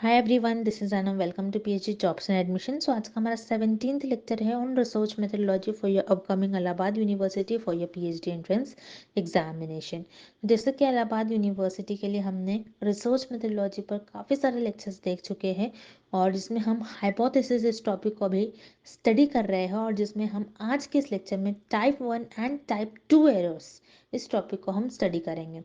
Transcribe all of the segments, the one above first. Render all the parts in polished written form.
Hi everyone, this is Anam. Welcome to PhD jobs and admission. So आज का हमारा 17th lecture है on research methodology for your upcoming Allahabad University for your PhD entrance examination. जैसे कि Allahabad university के लिए हमने रिसर्च मेथोडोलॉजी पर काफ़ी सारे लेक्चर्स देख चुके हैं और जिसमें हम हाइपोथेसिस इस टॉपिक को भी स्टडी कर रहे हैं और जिसमें हम आज के इस लेक्चर में टाइप 1 एंड टाइप 2 एरर्स इस टॉपिक को हम स्टडी करेंगे।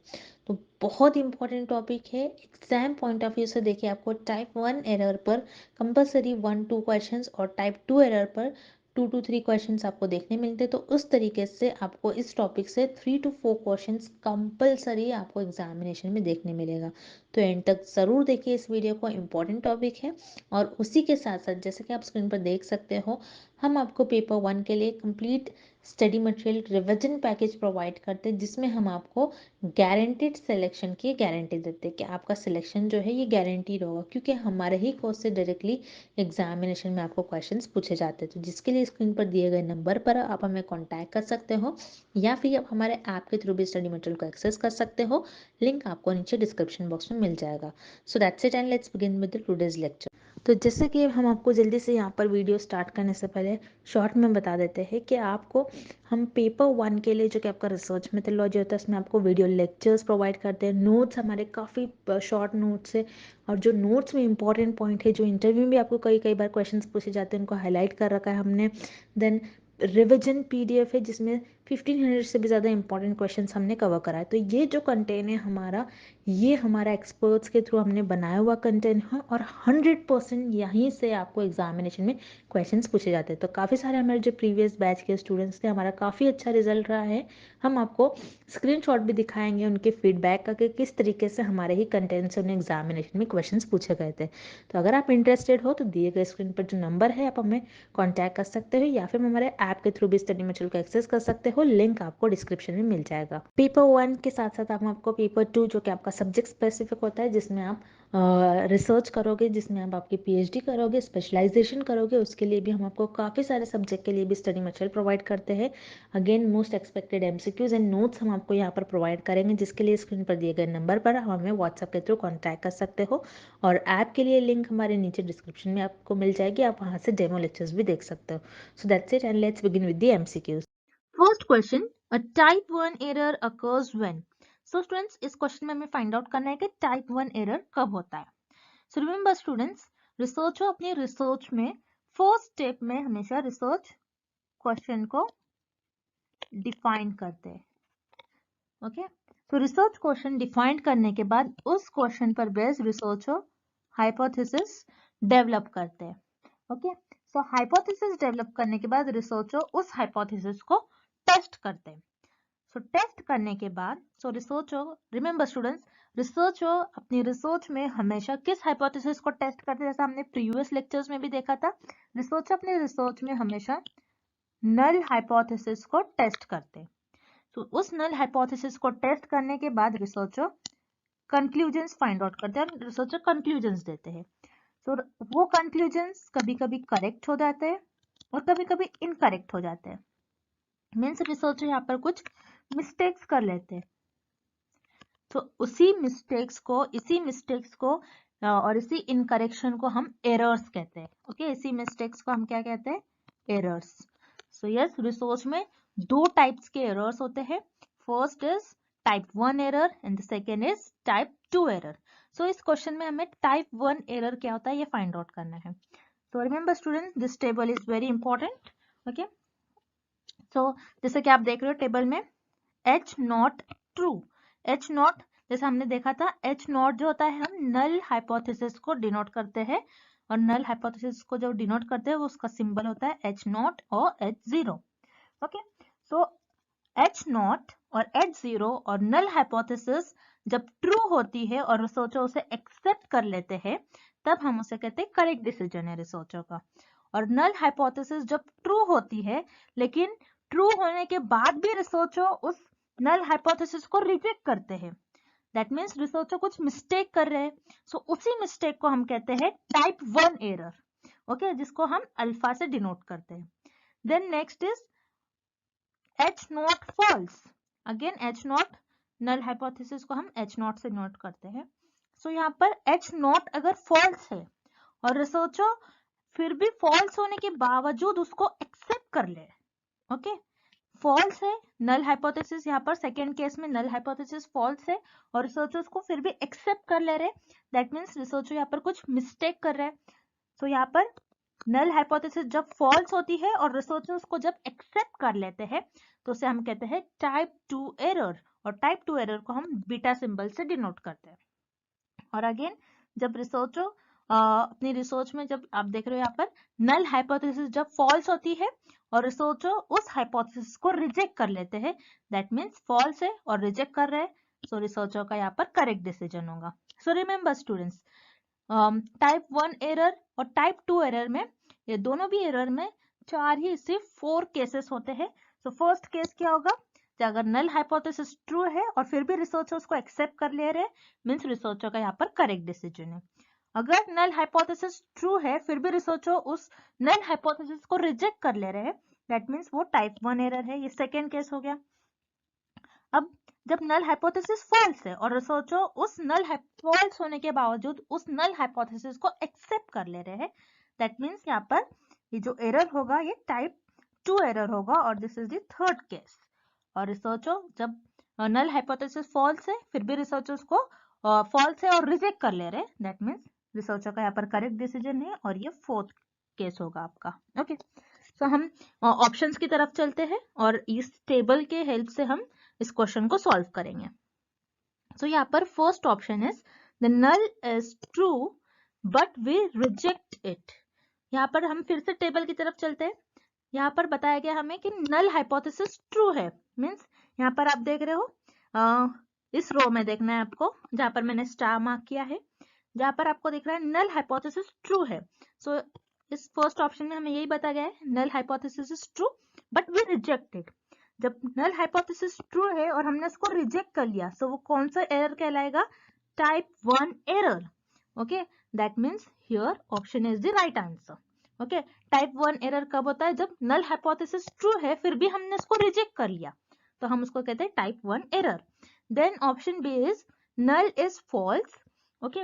तो बहुत इंपॉर्टेंट टॉपिक है। एग्जाम पॉइंट ऑफ व्यू से देखिए, आपको टाइप 1 एरर पर कंपलसरी 1-2 क्वेश्चंस और टाइप 2 एरर पर 2-3 क्वेश्चंस आपको देखने मिलते हैं। तो उस तरीके से आपको इस टॉपिक से 3-4 क्वेश्चंस कंपलसरी आपको एग्जामिनेशन में देखने मिलेगा। तो एंड तक ज़रूर देखिए इस वीडियो को, इम्पॉर्टेंट टॉपिक है। और उसी के साथ साथ जैसे कि आप स्क्रीन पर देख सकते हो, हम आपको पेपर 1 के लिए complete study material revision package provide करते हैं, जिसमें हम आपको गारंटेड सिलेक्शन की गारंटी देते हैं कि आपका सिलेक्शन जो है ये गारंटीड होगा, क्योंकि हमारे ही कोर्स से डायरेक्टली एग्जामिनेशन में आपको क्वेश्चंस पूछे जाते हैं। तो जिसके लिए स्क्रीन पर दिए गए नंबर पर आप हमें कांटेक्ट कर सकते हो या फिर आप हमारे ऐप के थ्रू भी स्टडी मटेरियल को एक्सेस कर सकते हो। लिंक आपको नीचे डिस्क्रिप्शन बॉक्स में मिल जाएगा। So that's it and let's begin with the today's lecture. तो जैसे कि हम आपको जल्दी से यहाँ पर वीडियो स्टार्ट करने से पहले शॉर्ट में बता देते हैं कि आपको हम पेपर 1 के लिए जो कि आपका रिसर्च मेथोडोलॉजी होता है, उसमें आपको वीडियो लेक्चर्स प्रोवाइड करते हैं। नोट्स हमारे काफ़ी शॉर्ट नोट्स है और जो नोट्स में इंपॉर्टेंट पॉइंट है, जो इंटरव्यू में भी आपको कई कई बार क्वेश्चंस पूछे जाते हैं, उनको हाईलाइट कर रखा है हमने। देन रिविजन पीडीएफ है जिसमें 1500 से भी ज़्यादा इंपॉर्टेंट क्वेश्चंस हमने कवर करा है। तो ये जो कंटेंट है हमारा, ये हमारा एक्सपर्ट्स के थ्रू हमने बनाया हुआ कंटेंट है और 100% यहीं से आपको एग्जामिनेशन में क्वेश्चंस पूछे जाते हैं। तो काफ़ी सारे हमारे जो प्रीवियस बैच के स्टूडेंट्स थे, हमारा काफ़ी अच्छा रिजल्ट रहा है। हम आपको स्क्रीनशॉट भी दिखाएंगे उनके फीडबैक का कि किस तरीके से हमारे ही कंटेंट से उन्हें एग्जामिनेशन में क्वेश्चंस पूछे गए थे। तो अगर आप इंटरेस्टेड हो तो दिए गए स्क्रीन पर जो नंबर है आप हमें कॉन्टैक्ट कर सकते हो या फिर हमारे ऐप के थ्रू भी स्टडी मटेरियल को एक्सेस कर सकते हो। लिंक आपको डिस्क्रिप्शन में मिल जाएगा। पेपर 1 के साथ साथ हम आपको पेपर 2 जो कि आपका सब्जेक्ट स्पेसिफिक होता है, जिसमें आप रिसर्च करोगे, जिसमें आप आपकी पीएचडी करोगे, स्पेशलाइजेशन करोगे, उसके लिए भी हम आपको काफ़ी सारे सब्जेक्ट के लिए भी स्टडी मटेरियल प्रोवाइड करते हैं। Again most expected MCQs and notes हम आपको यहाँ पर प्रोवाइड करेंगे, जिसके लिए स्क्रीन पर दिए गए नंबर पर हम हमें व्हाट्सएप के थ्रू कॉन्टैक्ट कर सकते हो। और ऐप के लिए लिंक हमारे नीचे डिस्क्रिप्शन में आपको मिल जाएगी, आप वहाँ से डेमो लेक्चर्स भी देख सकते हो। So that's it and let's begin with the MCQs. First question, a type 1 error occurs when. So students, इस क्वेश्चन में हमें फाइंड आउट करना है कि टाइप 1 एरर कब होता है। सो रिमेंबर स्टूडेंट्स, रिसर्चर अपनी रिसर्च में फर्स्ट स्टेप में हमेशा रिसर्च क्वेश्चन को डिफाइन करते हैं। ओके, तो रिसर्च क्वेश्चन डिफाइन करने के बाद उस क्वेश्चन पर बेस्ड रिसर्चर हाइपोथेसिस डेवलप करते हैं। ओके, सो हाइपोथेसिस डेवलप करने के बाद रिसर्चर उस हाइपोथेसिस को टेस्ट करते हैं। सो टेस्ट करने के बाद रिसर्चर, रिमेंबर स्टूडेंट्स, रिसर्चर अपनी रिसर्च में हमेशा किस हाइपोथेसिस को टेस्ट करते हैं, जैसा हमने प्रीवियस लेक्चर्स में भी देखा था। रिसर्चर अपने रिसर्च में हमेशा नल हाइपोथेसिस को टेस्ट करते हैं। तो उस नल हाइपोथेसिस को टेस्ट करने के बाद रिसर्चर कंक्लूजन्स फाइंड आउट करते हैं और रिसर्चर कंक्लूजन्स देते हैं। तो वो कंक्लूजन्स कभी कभी करेक्ट हो जाते हैं और कभी कभी इनकरेक्ट हो जाते हैं। मीन्स रिसर्चर यहाँ पर कुछ मिस्टेक्स कर लेते हैं। तो इसी मिस्टेक्स को और इसी इनकरेक्शन को हम एरर्स कहते हैं। ओके, इसी मिस्टेक्स को हम क्या कहते हैं? एरर्स। सो यस, रिसर्च में दो टाइप्स के एरर्स होते हैं। First is type 1 error and the second is type 2 error. So इस क्वेश्चन में हमें टाइप 1 एरर क्या होता है ये फाइंड आउट करना है। So remember students, this table is very important. Okay, so जैसे कि आप देख रहे हो टेबल में H not true, H not जैसे हमने देखा था, एच नॉट जो होता है हम नल हाइपोथेसिस को डिनोट करते हैं और नल हाइपोथेसिस को जब डिनोट करते हैं वो उसका सिंबल होता है एच नॉट और H zero. Okay, so H not और एच जीरो और नल हाइपोथेसिस जब ट्रू होती है और रिसर्चर उसे एक्सेप्ट कर लेते हैं, तब हम उसे कहते हैं करेक्ट डिसीजन है रिसर्चर का। और नल हाइपोथेसिस जब ट्रू होती है लेकिन ट्रू होने के बाद भी रिसर्चर उस नल हाइपोथेसिस को रिजेक्ट करते हैं, दैट मीन्स रिसर्चर कुछ मिस्टेक कर रहे हैं। सो उसी मिस्टेक को हम कहते हैं टाइप 1 एरर। ओके, जिसको हम अल्फा से डिनोट करते हैं। Then next is H not false. Again H not, null hypothesis को हम एच नॉट से नोट करते हैं। सो यहाँ पर H नॉट अगर फॉल्स है और रिसर्चर फिर भी फॉल्स होने के बावजूद उसको एक्सेप्ट कर ले, ओके, फॉल्स है नल हाइपोथेसिस, यहाँ पर सेकेंड केस में नल हाइपोथेसिस फॉल्स है और रिसर्चर्स को फिर भी एक्सेप्ट कर ले रहे, दैट मीन्स रिसर्चर यहाँ पर कुछ मिस्टेक कर रहे हैं। सो यहाँ पर नल हाइपोथेसिस जब फॉल्स होती है और रिसर्चर्स को जब एक्सेप्ट कर लेते हैं तो उसे हम कहते हैं टाइप 2 एरर, और टाइप 2 एरर को हम बीटा सिंबल से डिनोट करते हैं। और अगेन जब रिसर्चर अपनी रिसर्च में, जब आप देख रहे हो यहाँ पर नल हाइपोथेसिस जब फॉल्स होती है और रिसर्चर उस हाइपोथेसिस को रिजेक्ट कर लेते हैं, दैट मीन्स फॉल्स है और रिजेक्ट कर रहे हैं, सो रिसर्चर का यहाँ पर करेक्ट डिसीजन होगा। सो रिमेंबर स्टूडेंट्स, टाइप 1 एरर और टाइप 2 एरर में, ये दोनों भी एरर में सिर्फ 4 केसेस होते हैं। सो फर्स्ट केस क्या होगा, अगर नल हाइपोथेसिस ट्रू है और फिर भी रिसर्चर उसको एक्सेप्ट कर ले रहे हैं, मींस रिसर्चर का यहाँ पर करेक्ट डिसीजन है। अगर नल हाइपोथेसिस ट्रू है फिर भी रिसर्चर उस नल हाइपोथेसिस को रिजेक्ट कर ले रहे हैं, दैट मीन्स वो टाइप 1 एरर है। ये सेकेंड केस हो गया। अब जब नल हाइपोथेसिस फॉल्स है और रिसर्चर उस फॉल्स होने के बावजूद उस नल हाइपोथेसिस को एक्सेप्ट कर ले रहे हैं, दैट मीन्स यहाँ पर ये जो एरर होगा ये टाइप 2 एरर होगा, और this is the third case. और रिसर्चर जब नल हाइपोथेसिस फॉल्स है फिर भी रिसर्चर उसको फॉल्स है और रिजेक्ट कर ले रहे हैं, दैट मीन्स रिसर्चर का यहाँ पर करेक्ट डिसीजन है, और ये फोर्थ केस होगा आपका। ओके, तो हम ऑप्शंस की तरफ चलते हैं और इस टेबल के हेल्प से हम इस क्वेश्चन को सॉल्व करेंगे। सो यहाँ पर first option is the null is true but we reject it. यहाँ पर हम फिर से टेबल की तरफ चलते हैं। यहाँ पर बताया गया हमें कि नल हाइपोथेसिस ट्रू है, मींस यहाँ पर आप देख रहे हो इस रो में देखना है आपको, जहाँ पर मैंने स्टार मार्क किया है, जहाँ पर आपको दिख रहा है नल हाइपोथेसिस ट्रू है। सो इस फर्स्ट ऑप्शन में हमें यही बताया गया है, null hypothesis is true but we reject it. जब नल हाइपोथेसिस ट्रू है और हमने इसको रिजेक्ट कर लिया, सो वो कौन सा एरर कहलाएगा, type 1 error. Okay, that means here option is the right answer. Okay, type 1 error कब होता है, जब नल हाइपोथेसिस ट्रू है फिर भी हमने इसको रिजेक्ट कर लिया, तो हम उसको कहते हैं type 1 error. Then option B is null is false. Okay,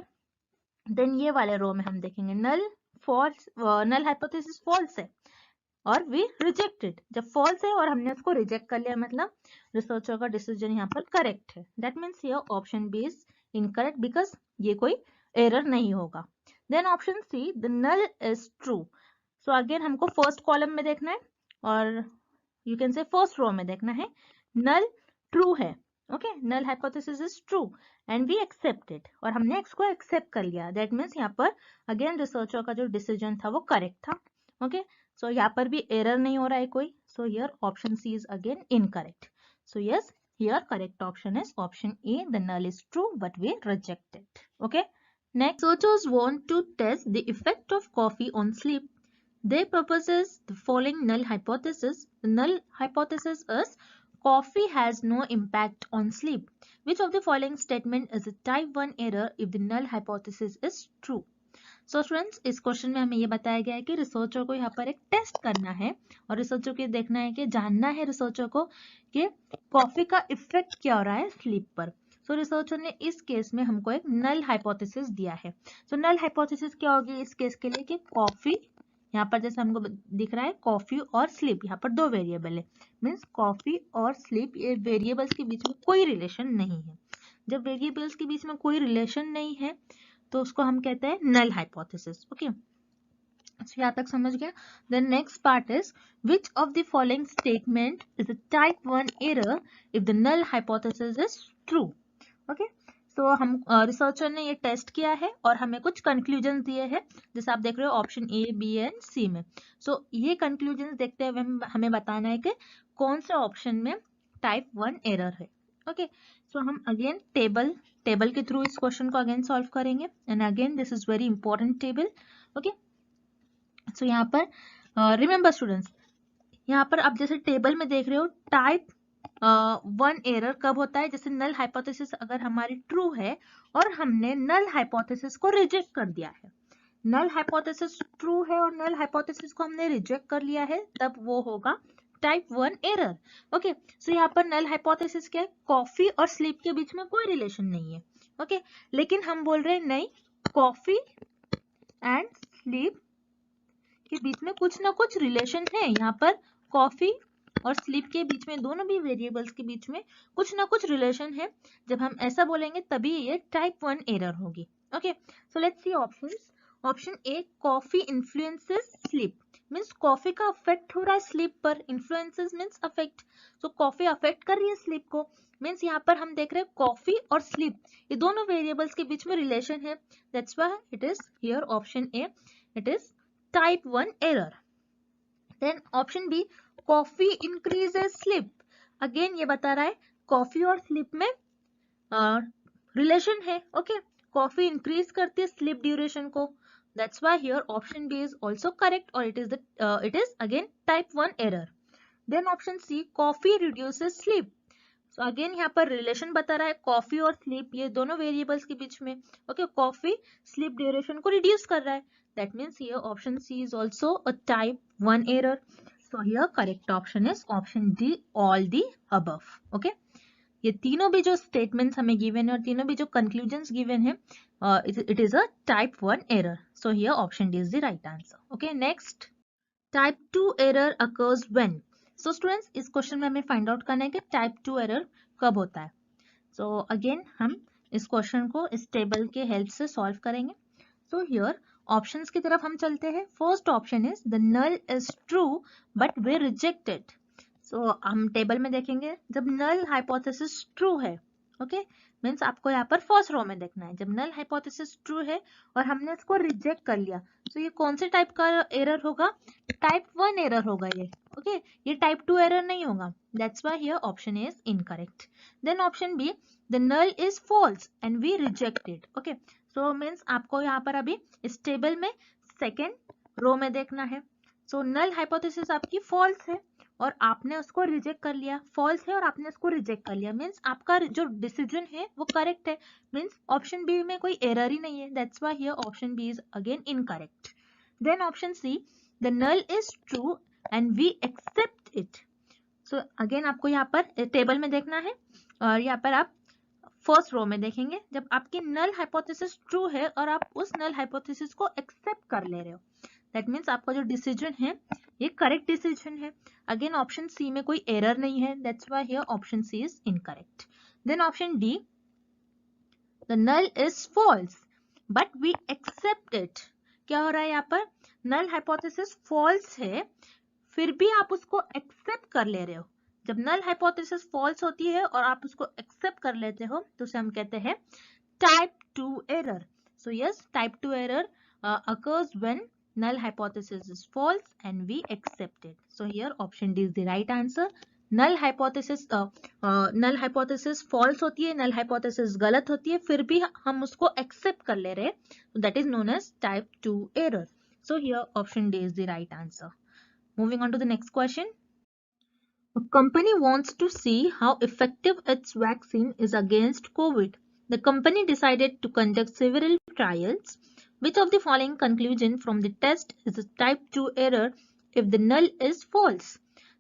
then ये वाले रो में हम देखेंगे null false, null hypothesis false है और वी रिजेक्टेड। जब फॉल्स है और हमने उसको रिजेक्ट कर लिया, मतलब रिसर्चर का डिसीजन यहाँ पर करेक्ट है, दैट मीन्स ये option B is incorrect because ये कोई एरर नहीं होगा। Then option C the null is true. So again हमको फर्स्ट कॉलम में देखना है और you can say first row में देखना है, नल ट्रू है। Okay, null hypothesis is true and we accept it, और हमने इसको एक्सेप्ट कर लिया, दैट मीन्स यहाँ पर अगेन रिसर्चर का जो डिसीजन था वो करेक्ट था। ओके, सो यहाँ पर भी एरर नहीं हो रहा है कोई, so here option C is again incorrect. So yes, here correct option is option A, the null is true but we reject it. Okay, next, researchers want to test the effect of coffee on sleep. They proposes the following null hypothesis. The null hypothesis is coffee has no impact on sleep. Which of the following statement is a type 1 error if the null hypothesis is true? So students, इस question में हमें ये बताया गया है कि researcher को यहाँ पर एक टेस्ट करना है और रिसर्चर को देखना है कि जानना है रिसर्चर को कि कॉफी का इफेक्ट क्या हो रहा है स्लीप पर। सो रिसर्चर ने इस केस में हमको एक नल हाइपोथेसिस दिया है। सो नल हाइपोथेसिस क्या होगी इस केस के लिए कि कॉफी, यहाँ पर जैसे हमको दिख रहा है कॉफी और स्लीप, यहाँ पर दो वेरिएबल है, मीन्स कॉफी और स्लीप, ये वेरिएबल्स के बीच में कोई रिलेशन नहीं है। जब वेरिएबल्स के बीच में कोई रिलेशन नहीं है तो उसको हम कहते हैं नल हाइपोथेसिस। ओके, यहाँ तक समझ गया। Then next part is which of the following statement is a type 1 error if the null hypothesis is true. Okay, so हम रिसर्चर ने ये टेस्ट किया है और हमें कुछ कंक्लूजन दिए हैं, जैसे आप देख रहे हो ऑप्शन ए, बी एंड सी में। सो ये कंक्लूजन देखते हुए हमें बताना है कि कौन से ऑप्शन में टाइप 1 एरर है। ओके, सो हम अगेन टेबल के थ्रू इस क्वेश्चन को अगेन सॉल्व करेंगे, and again this is very important table. Okay, so यहाँ पर रिमेंबर स्टूडेंट्स, यहाँ पर आप जैसे टेबल में देख रहे हो टाइप 1 एरर कब होता है, जैसे नल हाइपोथेसिस अगर हमारी ट्रू है और हमने नल हाइपोथेसिस को रिजेक्ट कर दिया है, नल हाइपोथेसिस ट्रू है और नल हाइपोथेसिस को हमने रिजेक्ट कर लिया है, तब वो होगा टाइप 1 एरर। ओके, सो यहाँ पर नल हाइपोथेसिस क्या है, कॉफी और स्लीप के बीच में कोई रिलेशन नहीं है, ओके लेकिन हम बोल रहे हैं नहीं, कॉफी एंड स्लीप के बीच में कुछ ना कुछ रिलेशन है। यहाँ पर कॉफी और स्लीप के बीच में, दोनों भी वेरिएबल्स के बीच में कुछ ना कुछ रिलेशन है। जब हम ऐसा बोलेंगे तभी ये टाइप 1 एरर होगी। Okay so let's see options. Option A, coffee influences sleep, means coffee का अफेक्ट हो रहा है स्लीप पर। इन्फ्लुएंसेस मीन्स अफेक्ट, सो कॉफी अफेक्ट कर रही है स्लीप को, मीन्स यहाँ पर हम देख रहे हैं कॉफी और स्लीप ये दोनों वेरिएबल्स के बीच में रिलेशन है। That's why it is here option A, it is type 1 error. Then option B, coffee increases sleep. Again ये बता रहा है कॉफी और स्लीप में रिलेशन है। ओके कॉफी इंक्रीज करती है स्लीप ड्यूरेशन को। That's why here option B is also correct, or it is again type 1 error. Then option C, coffee reduces sleep. So again यहाँ पर रिलेशन बता रहा है कॉफी और स्लीप ये दोनों वेरिएबल्स के बीच में। ओके कॉफी स्लीप ड्यूरेशन को रिड्यूस कर रहा है। That means here option C is also a type 1 error. So here correct option is option D, all the above. Okay ये तीनों भी जो स्टेटमेंट्स हमें गिवन है और तीनों भी जो कंक्लूजन्स गिवन है, it is a type 1 error. So here option D is the right answer. Okay next, type 2 error occurs when. So students इस क्वेश्चन में हमें फाइंड आउट करना है कि टाइप 2 एरर कब होता है। सो अगेन हम इस क्वेश्चन को इस टेबल के हेल्प से सॉल्व करेंगे। सो हियर ऑप्शंस की तरफ हम चलते हैं। First option is the null is true but we rejected. So हम टेबल में देखेंगे जब नल हाइपोथेसिस ट्रू है, ओके मीन्स आपको यहाँ पर फर्स्ट रो में देखना है। जब नल हाइपोथेसिस ट्रू है और हमने इसको रिजेक्ट कर लिया, तो ये कौन से टाइप का एरर होगा? टाइप 1 एरर होगा ये। ओके ये टाइप 2 एरर नहीं होगा। That's why here option is incorrect. Then option B, the null is false and we rejected. Okay so means आपको यहाँ पर अभी इस टेबल में सेकेंड रो में देखना है। सो नल हाइपोथेसिस आपकी फॉल्स है और आपने उसको रिजेक्ट कर लिया। फॉल्स है और आपने उसको रिजेक्ट कर लिया, मीन्स आपका जो डिसीजन है वो करेक्ट है। मीन्स ऑप्शन बी में कोई एरर ही नहीं है। That's why here option B is again incorrect. Then option C, the null is true and we accept it. So again आपको यहाँ पर टेबल में देखना है और यहाँ पर आप फर्स्ट रो में देखेंगे। जब आपकी नल हाइपोथेसिस ट्रू है और आप उस नल हाइपोथेसिस को एक्सेप्ट कर ले रहे हो, दैट मीन्स आपका जो डिसीजन है ये करेक्ट डिसीजन है। अगेन ऑप्शन सी में कोई एरर नहीं है। That's why here option C is incorrect. Then option D, the null is false but we accept it. क्या हो रहा है यहाँ पर? नल हाइपोथेसिस फॉल्स है फिर भी आप उसको एक्सेप्ट कर ले रहे हो। जब नल हाइपोथेसिस फॉल्स होती है और आप उसको एक्सेप्ट कर लेते हो तो उसे हम कहते हैं type 2 error. So yes, type 2 error occurs when null hypothesis is false and we accept it. So here option D is the right answer. null hypothesis false होती है, null hypothesis गलत होती है, फिर भी हम उसको accept कर ले रहे हैं, that is known as type 2 error. So here option D is the right answer. Moving on to the next question. A company wants to see how effective its vaccine is against COVID. The company decided to conduct several trials. Which of the following conclusion from the test is a type 2 error if the null is false?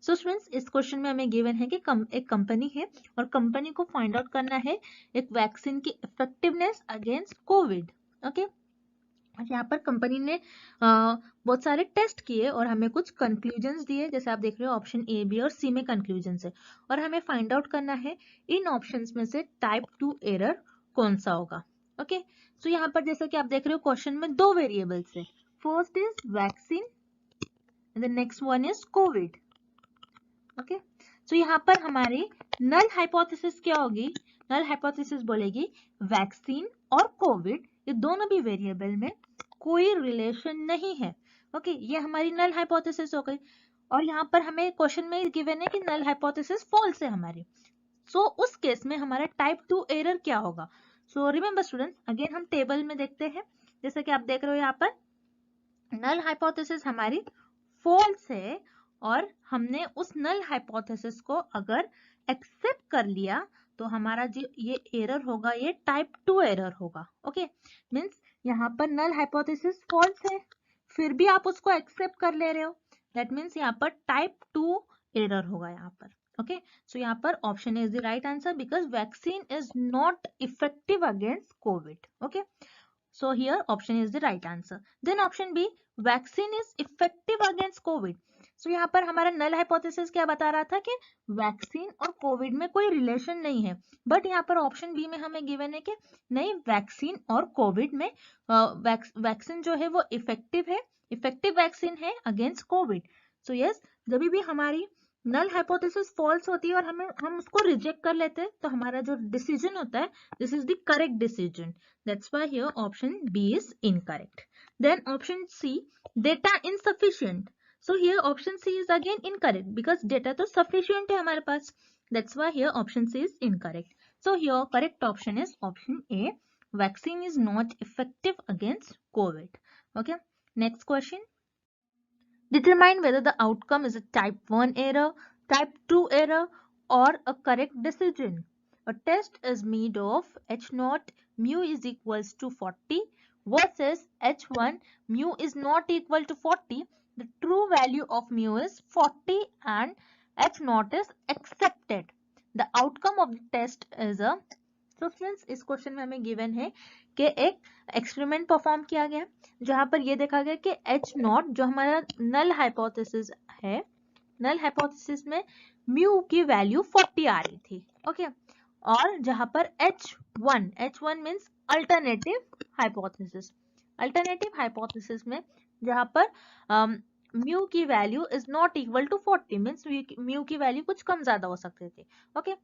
So friends, इस question में हमें given है कि एक company है और company को find out करना है एक वैक्सीन की इफेक्टिवनेस अगेंस्ट कोविड। ओके यहाँ पर कंपनी ने बहुत सारे टेस्ट किए और हमें कुछ कंक्लूजन्स दिए, जैसे आप देख रहे हो ऑप्शन ए, बी और सी में कंक्लूजन्स है और हमें फाइंड आउट करना है इन ऑप्शंस में से टाइप 2 एरर कौन सा होगा। ओके सो यहाँ पर जैसा कि आप देख रहे हो क्वेश्चन में दो वेरिएबल्स है। First is vaccine and the next one is Covid. Okay so यहाँ पर हमारी नल हाइपोथेसिस क्या होगी? नल हाइपोथेसिस बोलेगी वैक्सीन और कोविड ये दोनों भी वेरिएबल में कोई रिलेशन नहीं है। ओके ये हमारी नल हाइपोथेसिस हो गई और यहाँ पर हमें क्वेश्चन में गिवन है कि नल हाइपोथेसिस फॉल्स है हमारी। सो उस केस में हमारा टाइप 2 एरर क्या होगा? सो रिमेंबर स्टूडेंट्स, अगेन हम टेबल में देखते हैं। जैसे कि आप देख रहे हो यहाँ पर नल हाइपोथेसिस हमारी फॉल्स है और हमने उस नल हाइपोथेसिस को अगर एक्सेप्ट कर लिया तो हमारा जो ये एरर होगा ये टाइप 2 एरर होगा। ओके मीन्स यहाँ पर नल हाइपोथेसिस फॉल्स है फिर भी आप उसको एक्सेप्ट कर ले रहे हो, दैट मीन्स यहाँ पर टाइप 2 एरर होगा यहाँ पर। ओके, सो यहाँ पर option is the right answer because vaccine is not effective against Covid. Okay, so here option is the right answer. Then option B, vaccine is effective against covid. so यहाँ पर हमारा null hypothesis क्या बता रहा था कि vaccine और Covid में कोई रिलेशन नहीं है, बट यहाँ पर ऑप्शन बी में हमें गिवन है कि नहीं, वैक्सीन और कोविड में वैक्सीन जो है वो इफेक्टिव है, इफेक्टिव वैक्सीन है अगेंस्ट कोविड. सो यस, जब भी हमारी नल हाइपोथेसिस फॉल्स होती है और हम उसको रिजेक्ट कर लेते हैं तो हमारा जो डिसीजन होता है, this is the correct decision. That's why here option B is incorrect. Then option C, data insufficient. So here option C is again incorrect because data तो sufficient है हमारे पास. That's why here option C is incorrect. So here correct option is option A. Vaccine is not effective against COVID. Okay. Next question. Determine whether the outcome is a type 1 error, type 2 error or a correct decision. A test is made of H0 mu is equals to 40 versus H1 mu is not equal to 40. The true value of mu is 40 and H0 is accepted. The outcome of the test is a, so friends इस question में हमें given है कि एक experiment perform किया गया जहां पर ये देखा गया कि H0 जो हमारा नल हाइपोथेसिस है, नल हाइपोथेसिस में म्यू की वैल्यू 40 आ रही थी. ओके, और जहां पर H1 means alternative hypothesis, alternative hypothesis में जहां पर म्यू की value is not equal to 40 means mu की वैल्यू कुछ कम ज्यादा हो सकती थी. Okay,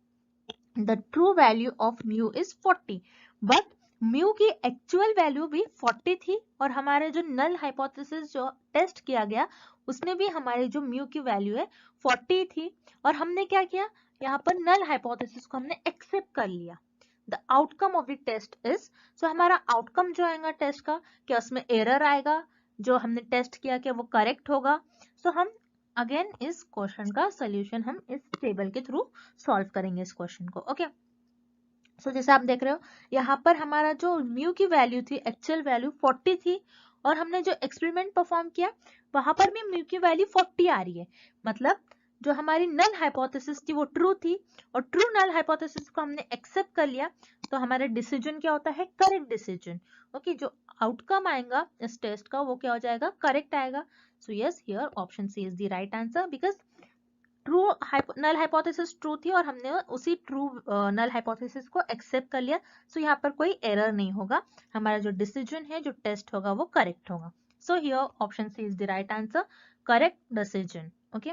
the true value of mu is 40 but mu की एक्चुअल वैल्यू भी 40 थी और हमारे जो नल हाइपोथेसिस जो टेस्ट किया गया उसमें भी हमारी जो mu की वैल्यू है 40 थी और हमने क्या किया, यहाँ पर नल हाइपोथेसिस को हमने एक्सेप्ट कर लिया. The outcome of the test is, so हमारा आउटकम जो आएगा टेस्ट का, क्या उसमें एरर आएगा, जो हमने टेस्ट किया क्या वो करेक्ट होगा. सो हम अगेन इस क्वेश्चन का सोल्यूशन हम इस टेबल के थ्रू सॉल्व करेंगे इस क्वेश्चन को. ओके, सो जैसे आप देख रहे हो यहाँ पर हमारा जो म्यू की वैल्यू थी, एक्चुअल वैल्यू 40 थी और हमने जो एक्सपेरिमेंट परफॉर्म किया वहां पर भी म्यू की वैल्यू 40 आ रही है. मतलब जो हमारी नल हाइपोथेसिस थी वो ट्रू थी और ट्रू नल हाइपोथेसिस को हमने एक्सेप्ट कर लिया तो हमारा डिसीजन क्या होता है, करेक्ट डिसीजन. ओके, जो आउटकम आएगा इस टेस्ट का वो क्या हो जाएगा, करेक्ट आएगा. So yes, here option C is the right answer because true null hypothesis true थी और हमने उसी ट्रू नल हाइपोथेसिस को एक्सेप्ट कर लिया. सो यहाँ पर कोई एरर नहीं होगा, हमारा जो डिसीजन है, जो टेस्ट होगा वो करेक्ट होगा. So here option C is the right answer, correct decision. Okay,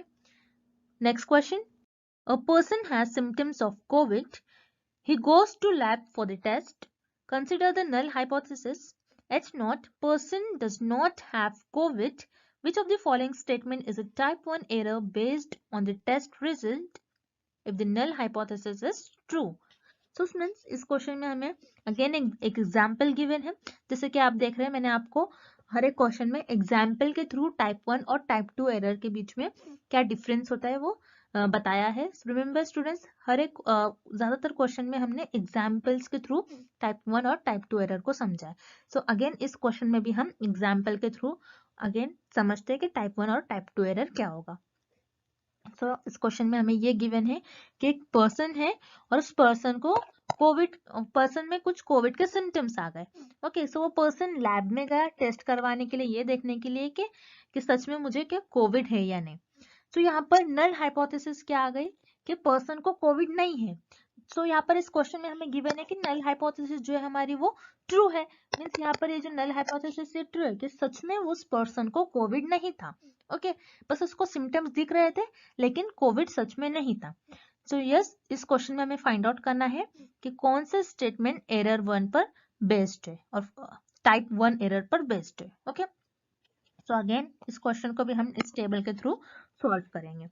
next question. A person has symptoms of COVID. He goes to lab for the test. Consider the null hypothesis. H0, person does not have COVID. Which of the following statement is a type 1 error based on the test result if the null hypothesis is true? So friends, इस question में हमें again एक example given है. जैसे कि आप देख रहे हैं मैंने आपको हर एक क्वेश्चन में एग्जाम्पल के थ्रू टाइप 1 और टाइप 2 एरर के बीच में क्या डिफरेंस होता है वो बताया है. रिमेंबर स्टूडेंट्स, हर एक ज्यादातर क्वेश्चन में हमने एग्जाम्पल्स के थ्रू टाइप 1 और टाइप 2 एरर को समझा है. सो अगेन इस क्वेश्चन में भी हम एग्जाम्पल के थ्रू अगेन समझते हैं कि टाइप 1 और टाइप 2 एरर क्या होगा. सो इस क्वेश्चन में हमें ये गिवन है कि एक पर्सन है और उस पर्सन को पर्सन में कुछ कोविड के सिम्टम्स आ गए. ओके, सो वो पर्सन लैब में गया टेस्ट करवाने के लिए, ये देखने के लिए कि सच में मुझे क्या कोविड है या नहीं. सो यहाँ पर नल हाइपोथेसिस क्या आ गई कि पर्सन को कोविड नहीं है. सो यहाँ पर इस क्वेश्चन में हमें गिवन है कि नल हाइपोथेसिस जो है हमारी वो ट्रू है. मीन्स यहाँ पर ये जो नल हाइपोथेसिस ये ट्रू है कि सच में उस पर्सन को कोविड नहीं था. ओके, बस उसको सिम्टम्स दिख रहे थे लेकिन कोविड सच में नहीं था. सो यस, इस क्वेश्चन में हमें फाइंड आउट करना है कि कौन सा स्टेटमेंट एरर 1 पर बेस्ड है और टाइप 1 एरर पर बेस्ड है. ओके, सो अगेन इस क्वेश्चन को भी हम इस टेबल के थ्रू सॉल्व करेंगे.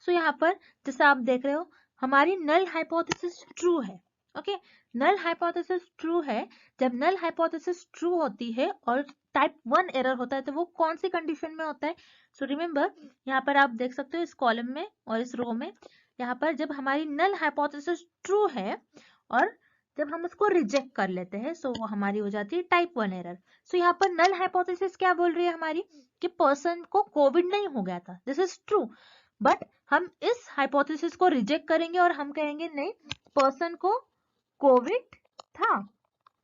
सो यहाँ पर जैसे आप देख रहे हो हमारी नल हाइपोथेसिस ट्रू है. ओके, नल हाइपोथेसिस ट्रू है. जब नल हाइपोथेसिस ट्रू होती है और टाइप 1 एरर होता है तो वो कौन सी कंडीशन में होता है. सो रिमेंबर, यहाँ पर आप देख सकते हो इस कॉलम में और इस रो में, यहाँ पर जब हमारी नल हाइपोथेसिस ट्रू है और जब हम उसको रिजेक्ट कर लेते हैं सो वो हमारी हो जाती है टाइप 1 एरर. सो यहाँ पर नल हाइपोथेसिस क्या बोल रही है हमारी कि पर्सन को कोविड नहीं हो गया था. दिस इज ट्रू, बट हम इस हाइपोथेसिस को रिजेक्ट करेंगे और हम कहेंगे नहीं, पर्सन को कोविड था।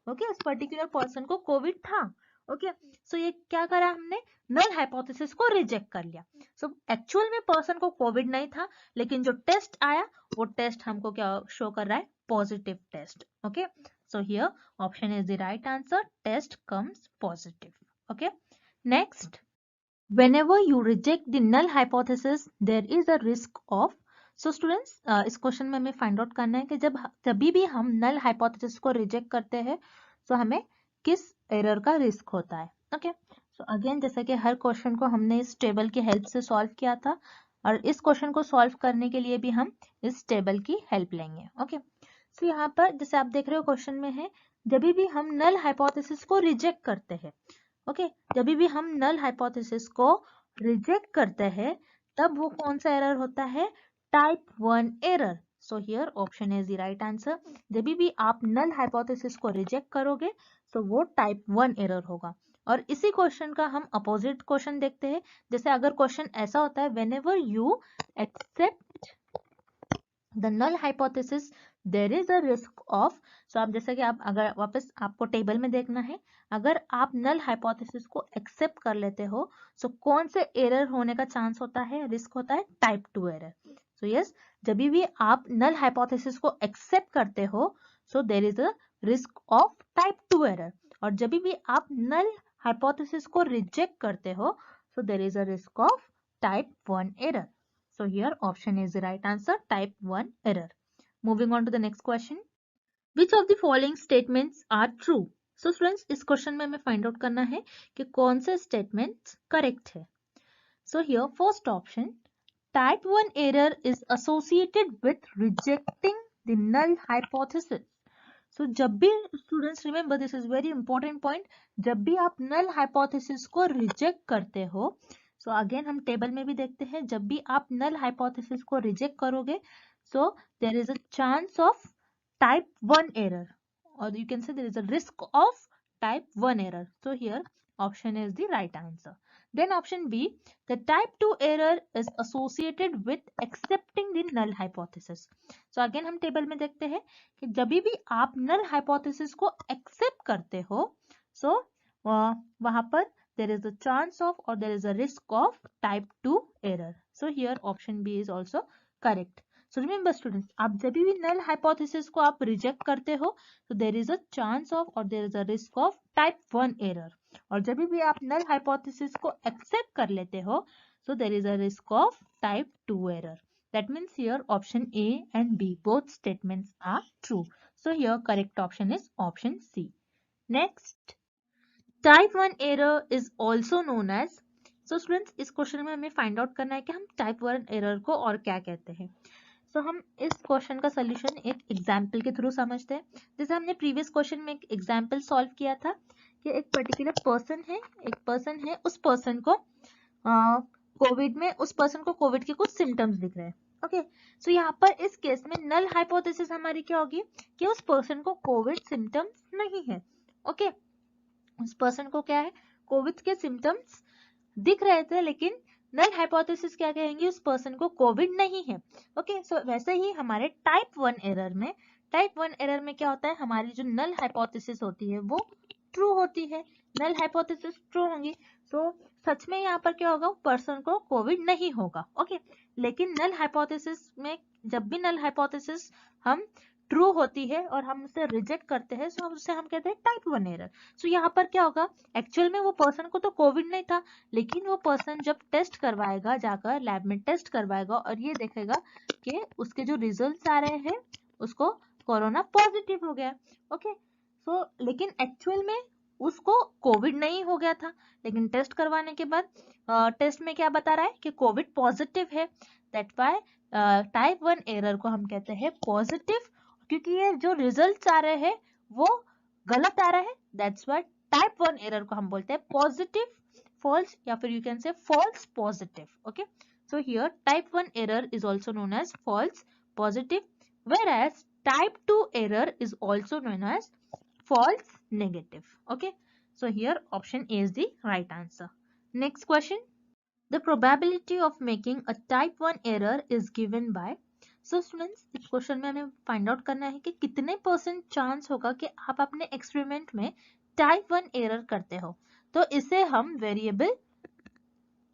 ओके, उस पर्टिकुलर पर्सन को कोविड था। ओके, सो ये क्या करा हमने, नल हाइपोथेसिस को रिजेक्ट कर लिया। सो एक्चुअल में पर्सन को कोविड नहीं था, लेकिन जो टेस्ट आया वो टेस्ट हमको क्या शो कर रहा है, positive test. Okay, so here option is the right answer, test comes positive. Okay, next, whenever you reject the null hypothesis there is a risk of, so students इस question में हमें find out करना है कि जब भी हम नल hypothesis को रिजेक्ट करते हैं तो हमें किस एरर का रिस्क होता है। ओके, सो अगेन जैसा कि हर क्वेश्चन को हमने इस टेबल की हेल्प से सॉल्व किया था, और इस क्वेश्चन को सॉल्व करने के लिए भी हम इस टेबल की हेल्प लेंगे। ओके, सो यहाँ पर जैसे आप देख रहे हो क्वेश्चन में है, जब भी हम नल हाइपोथेसिस को रिजेक्ट करते हैं, ओके, जब भी हम नल हाइपोथेसिस को रिजेक्ट करते हैं तब वो कौन सा एरर होता है, type 1 error. So here option is the right answer, जब भी आप नल हाइपोथेसिस को रिजेक्ट करोगे तो वो टाइप 1 एरर होगा। और इसी क्वेश्चन का हम अपोजिट क्वेश्चन देखते हैं, जैसे अगर क्वेश्चन ऐसा होता है, whenever you accept the null hypothesis there is a risk of, so आप जैसा कि आप अगर वापस आपको टेबल में देखना है, अगर आप नल हाइपोथेसिस को एक्सेप्ट कर लेते हो सो कौन से एरर होने का चांस होता है, रिस्क होता है टाइप 2 एरर। सो यस, जब भी आप नल हाइपोथेसिस को एक्सेप्ट करते हो so there is a risk of type 2 error, और जब भी आप नल हाइपोथेसिस को रिजेक्ट करते हो so there is a risk of type 1 error. So here option is the right answer, type 1 error. Moving on to the next question. Which of the following statements are true? So students, इस question में हमें find out करना है कि कौन से statements correct है। So here first option, type 1 error is associated with rejecting the null hypothesis. So जब भी students remember this is very important point, जब भी आप null hypothesis को reject करते हो, सो अगेन हम टेबल में भी देखते हैं, जब भी आप नल हाइपोथेसिस को रिजेक्ट करोगे so there is a chance of type 1 error, और you can say there is a risk of type 1 error. So here option is the right answer. Then option B, the type 2 error is associated with accepting the null hypothesis. So again हम table में देखते हैं कि जब भी आप नल hypothesis को accept करते हो सो वहां पर there is a chance of or there is a risk of type 2 error. So here option B is also correct. So remember students, आप जब भी null hypothesis को आप reject करते हो तो there is a chance of or there is a risk of type 1 error, और जब भी आप null hypothesis को accept कर लेते हो so there is a risk of type 2 error. That means here option A and B both statements are true. So here correct option is option C. Next, type 1 error is also known as, so students इस question में हमें find out करना है कि हम type 1 error को और क्या कहते हैं। सो हम इस क्वेश्चन का सोल्यूशन एक एग्जाम्पल के थ्रू समझते हैं। जैसे हमने प्रीवियस क्वेश्चन में एक एग्जाम्पल सॉल्व किया था कि एक पर्टिकुलर पर्सन है, उस पर्सन को कोविड के कुछ सिम्टम्स दिख रहे हैं। ओके, सो यहाँ पर इस केस में नल हाइपोथेसिस हमारी क्या होगी कि उस पर्सन को कोविड सिम्टम्स नहीं है। ओके, उस पर्सन को क्या है, कोविड के सिम्टम्स दिख रहे थे, लेकिन नल हाइपोथेसिस क्या कहेंगे, उस पर्सन को कोविड नहीं है। ओके, सो वैसे ही हमारे टाइप 1 एरर में क्या होता है, हमारी जो नल हाइपोथेसिस होती है वो ट्रू होती है, नल हाइपोथेसिस ट्रू होंगी। सो सच में यहाँ पर क्या होगा, पर्सन को कोविड नहीं होगा। ओके, लेकिन नल हाइपोथेसिस में जब भी नल हाइपोथेसिस हम ट्रू होती है और हम उसे रिजेक्ट करते हैं सो उसे हम कहते हैं टाइप 1 एरर। सो यहाँ पर क्या होगा, एक्चुअल में वो पर्सन को तो कोविड नहीं था, लेकिन वो पर्सन जब टेस्ट करवाएगा, जाकर लैब में टेस्ट करवाएगा और ये देखेगा कि उसके जो रिजल्ट्स आ रहे हैं उसको कोरोना पॉजिटिव हो गया। ओके, सो लेकिन एक्चुअल में उसको कोविड नहीं हो गया था, लेकिन टेस्ट करवाने के बाद टेस्ट में क्या बता रहा है कि कोविड पॉजिटिव है। दैट वाई टाइप 1 एरर को हम कहते हैं पॉजिटिव, क्योंकि ये जो रिजल्ट्स आ रहे हैं वो गलत आ रहे हैं। दैट्स व्हाई टाइप 1 एरर को हम बोलते हैं पॉजिटिव फॉल्स, या फिर you can say false positive. Okay, so here type 1 error is also known as false positive, whereas type 2 error is also known as false negative. Okay, so here option A is the right answer. Next question, The probability of making a type 1 error is given by. So students, इस question में हमें find out करना है कि कितने percent chance होगा कि आप अपने एक्सपेरिमेंट में टाइप 1 एरर करते हो. तो इसे हम वेरिएबल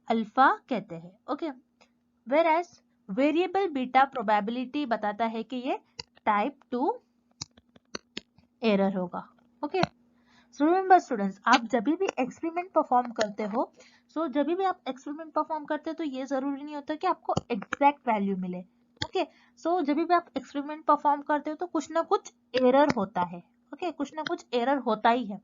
अल्फा कहते हैं. Okay, whereas variable beta probability बताता है कि ये टाइप 2 एरर होगा. ओके, सो रिमेंबर स्टूडेंट्स, आप जब भी एक्सपेरिमेंट परफॉर्म करते हो, सो जब भी आप एक्सपेरिमेंट परफॉर्म करते हो तो ये जरूरी नहीं होता कि आपको एग्जैक्ट वैल्यू मिले. ओके, सो जब भी आप एक्सपेरिमेंट परफॉर्म करते हो तो कुछ ना कुछ एरर होता है. ओके, कुछ ना कुछ एरर होता ही है.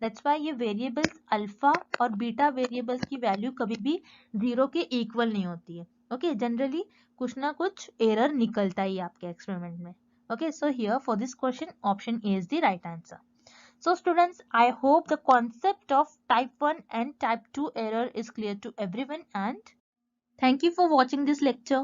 दैट्स व्हाई ये वेरिएबल्स अल्फा और बीटा वेरिएबल्स की वैल्यू कभी भी 0 के इक्वल नहीं होती है. ओके, जनरली कुछ ना कुछ एरर निकलता ही आपके एक्सपेरिमेंट में. Okay, so here for this question, option A is the right answer. So students, I hope the concept of type 1 and type 2 error is clear to everyone, and thank you for watching this lecture.